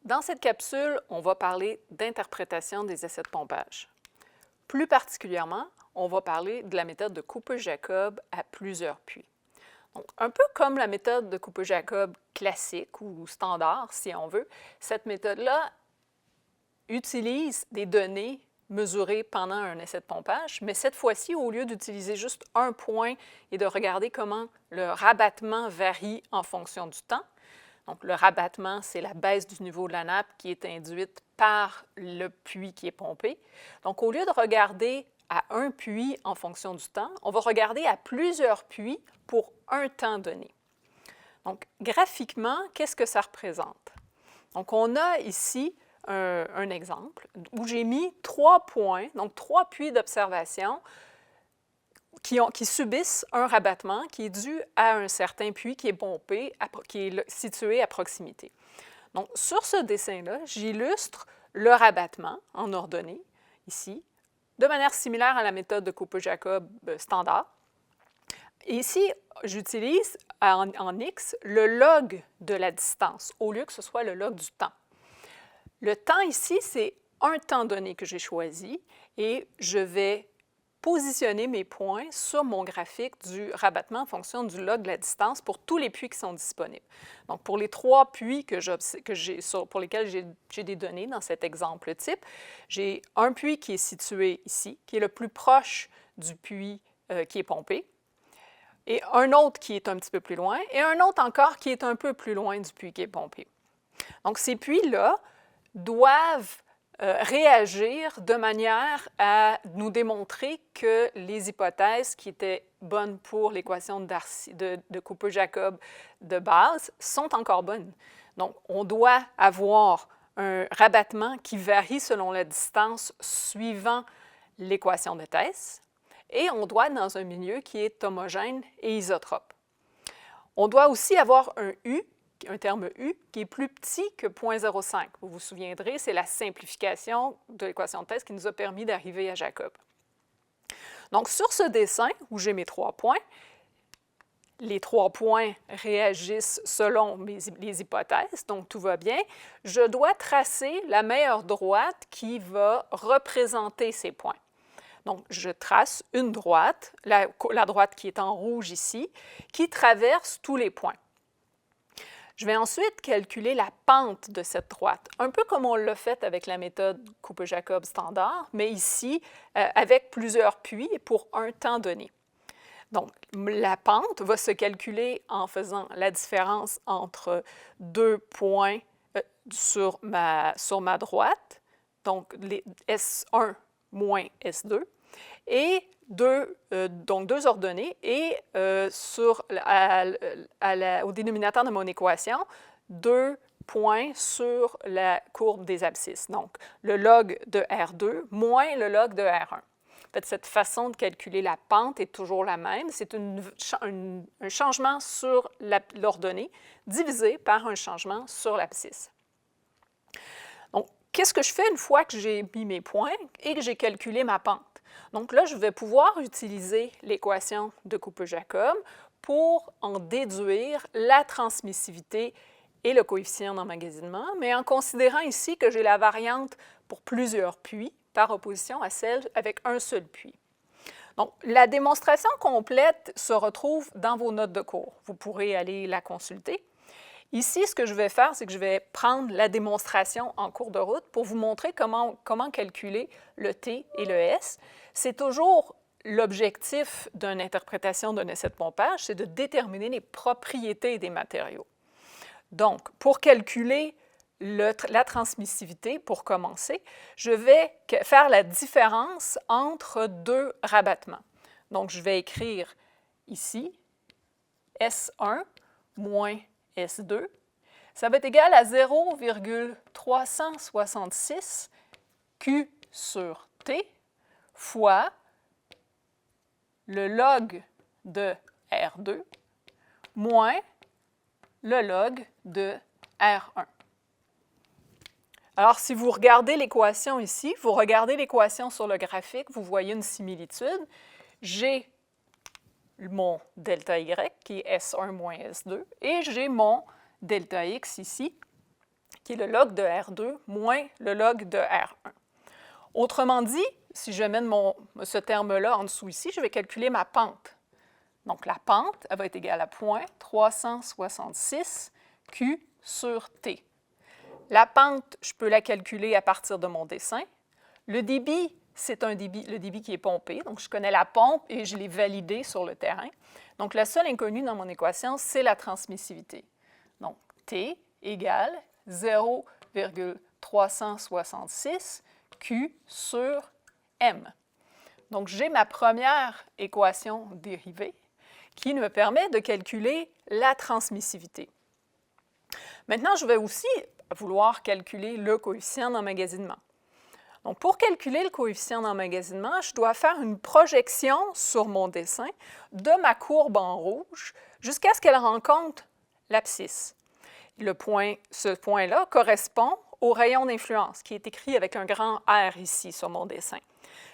Dans cette capsule, on va parler d'interprétation des essais de pompage. Plus particulièrement, on va parler de la méthode de Cooper-Jacob à plusieurs puits. Donc, un peu comme la méthode de Cooper-Jacob classique ou standard, si on veut, cette méthode-là utilise des données mesurées pendant un essai de pompage, mais cette fois-ci, au lieu d'utiliser juste un point et de regarder comment le rabattement varie en fonction du temps, donc, le rabattement, c'est la baisse du niveau de la nappe qui est induite par le puits qui est pompé. Donc, au lieu de regarder à un puits en fonction du temps, on va regarder à plusieurs puits pour un temps donné. Donc, graphiquement, qu'est-ce que ça représente? Donc, on a ici un exemple où j'ai mis 3 points, donc 3 puits d'observation qui subissent un rabattement qui est dû à un certain puits qui est pompé, qui est situé à proximité. Donc, sur ce dessin-là, j'illustre le rabattement en ordonnée, ici, de manière similaire à la méthode de Cooper-Jacob standard. Et ici, j'utilise en X le log de la distance, au lieu que ce soit le log du temps. Le temps ici, c'est un temps donné que j'ai choisi et je vais positionner mes points sur mon graphique du rabattement en fonction du log de la distance pour tous les puits qui sont disponibles. Donc, pour les 3 puits pour lesquels j'ai des données dans cet exemple type, j'ai un puits qui est situé ici, qui est le plus proche du puits qui est pompé, et un autre qui est un petit peu plus loin, et un autre encore qui est un peu plus loin du puits qui est pompé. Donc, ces puits-là doivent réagir de manière à nous démontrer que les hypothèses qui étaient bonnes pour l'équation de Cooper-Jacob de base sont encore bonnes. Donc, on doit avoir un rabattement qui varie selon la distance suivant l'équation de Thèse, et on doit être dans un milieu qui est homogène et isotrope. On doit aussi avoir un terme U qui est plus petit que 0,05. Vous vous souviendrez, c'est la simplification de l'équation de Thèse qui nous a permis d'arriver à Jacob. Donc, sur ce dessin où j'ai mes 3 points, les 3 points réagissent selon les hypothèses, donc tout va bien. Je dois tracer la meilleure droite qui va représenter ces points. Donc, je trace une droite, la droite qui est en rouge ici, qui traverse tous les points. Je vais ensuite calculer la pente de cette droite, un peu comme on l'a fait avec la méthode Cooper-Jacob standard, mais ici, avec plusieurs puits pour un temps donné. Donc, la pente va se calculer en faisant la différence entre 2 points sur ma droite, donc les S1 moins S2, et donc deux ordonnées, et au dénominateur de mon équation, 2 points sur la courbe des abscisses. Donc, le log de R2 moins le log de R1. En fait, cette façon de calculer la pente est toujours la même. C'est un changement sur l'ordonnée divisé par un changement sur l'abscisse. Donc, qu'est-ce que je fais une fois que j'ai mis mes points et que j'ai calculé ma pente? Donc là, je vais pouvoir utiliser l'équation de Cooper-Jacob pour en déduire la transmissivité et le coefficient d'emmagasinement, mais en considérant ici que j'ai la variante pour plusieurs puits par opposition à celle avec un seul puits. Donc, la démonstration complète se retrouve dans vos notes de cours. Vous pourrez aller la consulter. Ici, ce que je vais faire, c'est que je vais prendre la démonstration en cours de route pour vous montrer comment calculer le T et le S. C'est toujours l'objectif d'une interprétation d'un essai de pompage, c'est de déterminer les propriétés des matériaux. Donc, pour calculer la transmissivité, pour commencer, je vais faire la différence entre 2 rabattements. Donc, je vais écrire ici S1 moins S2, ça va être égal à 0,366 Q sur T fois le log de R2 moins le log de R1. Alors, si vous regardez l'équation ici, vous regardez l'équation sur le graphique, vous voyez une similitude. J'ai mon delta Y qui est S1 moins S2 et j'ai mon delta X ici qui est le log de R2 moins le log de R1. Autrement dit, si je mets ce terme-là en dessous ici, je vais calculer ma pente. Donc, la pente, elle va être égale à 0,366 Q sur T. La pente, je peux la calculer à partir de mon dessin. Le débit, c'est le débit qui est pompé. Donc, je connais la pompe et je l'ai validé sur le terrain. Donc, la seule inconnue dans mon équation, c'est la transmissivité. Donc, T égale 0,366 Q sur M. Donc, j'ai ma première équation dérivée qui me permet de calculer la transmissivité. Maintenant, je vais aussi vouloir calculer le coefficient d'emmagasinement. Donc, pour calculer le coefficient d'emmagasinement, je dois faire une projection sur mon dessin de ma courbe en rouge jusqu'à ce qu'elle rencontre l'abscisse. Ce point-là correspond au rayon d'influence, qui est écrit avec un grand R ici sur mon dessin.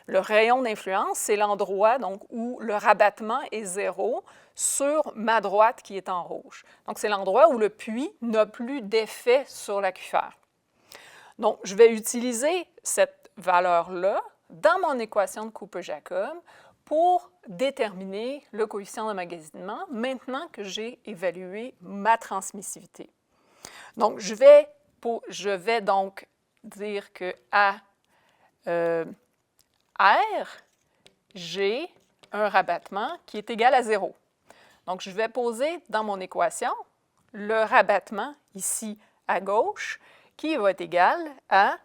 Le rayon d'influence, c'est l'endroit où le rabattement est 0 sur ma droite qui est en rouge. Donc, c'est l'endroit où le puits n'a plus d'effet sur l'aquifère. Donc, je vais utiliser cette valeur-là dans mon équation de Cooper-Jacob pour déterminer le coefficient d'emmagasinement maintenant que j'ai évalué ma transmissivité. Donc, je vais donc dire que à R, j'ai un rabattement qui est égal à 0. Donc, je vais poser dans mon équation le rabattement ici à gauche qui va être égal à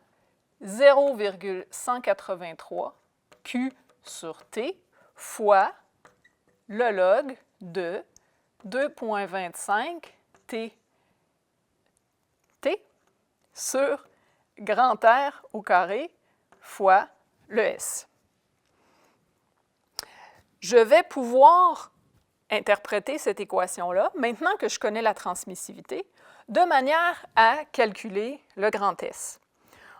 0,183 Q sur T fois le log de 2,25 T sur grand R au carré fois le S. Je vais pouvoir interpréter cette équation-là, maintenant que je connais la transmissivité, de manière à calculer le grand S.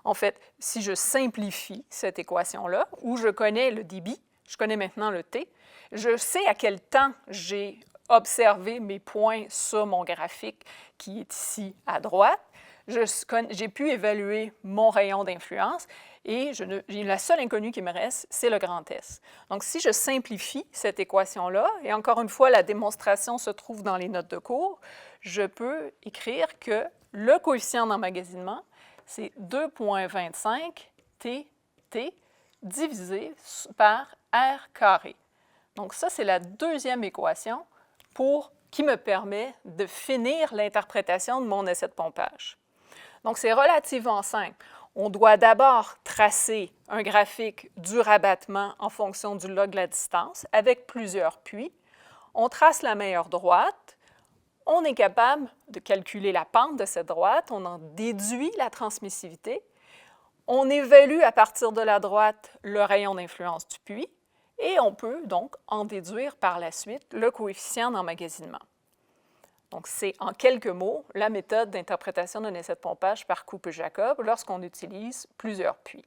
En fait, si je simplifie cette équation-là, où je connais le débit, je connais maintenant le T, je sais à quel temps j'ai observé mes points sur mon graphique qui est ici à droite. J'ai pu évaluer mon rayon d'influence et la seule inconnue qui me reste, c'est le grand S. Donc, si je simplifie cette équation-là, et encore une fois, la démonstration se trouve dans les notes de cours, je peux écrire que le coefficient d'emmagasinement, c'est 2,25 TT divisé par R carré. Donc, ça, c'est la deuxième équation qui me permet de finir l'interprétation de mon essai de pompage. Donc, c'est relativement simple. On doit d'abord tracer un graphique du rabattement en fonction du log de la distance avec plusieurs puits. On trace la meilleure droite. On est capable de calculer la pente de cette droite. On en déduit la transmissivité. On évalue à partir de la droite le rayon d'influence du puits. Et on peut donc en déduire par la suite le coefficient d'emmagasinement. Donc, c'est en quelques mots la méthode d'interprétation d'un essai de pompage par Cooper-Jacob lorsqu'on utilise plusieurs puits.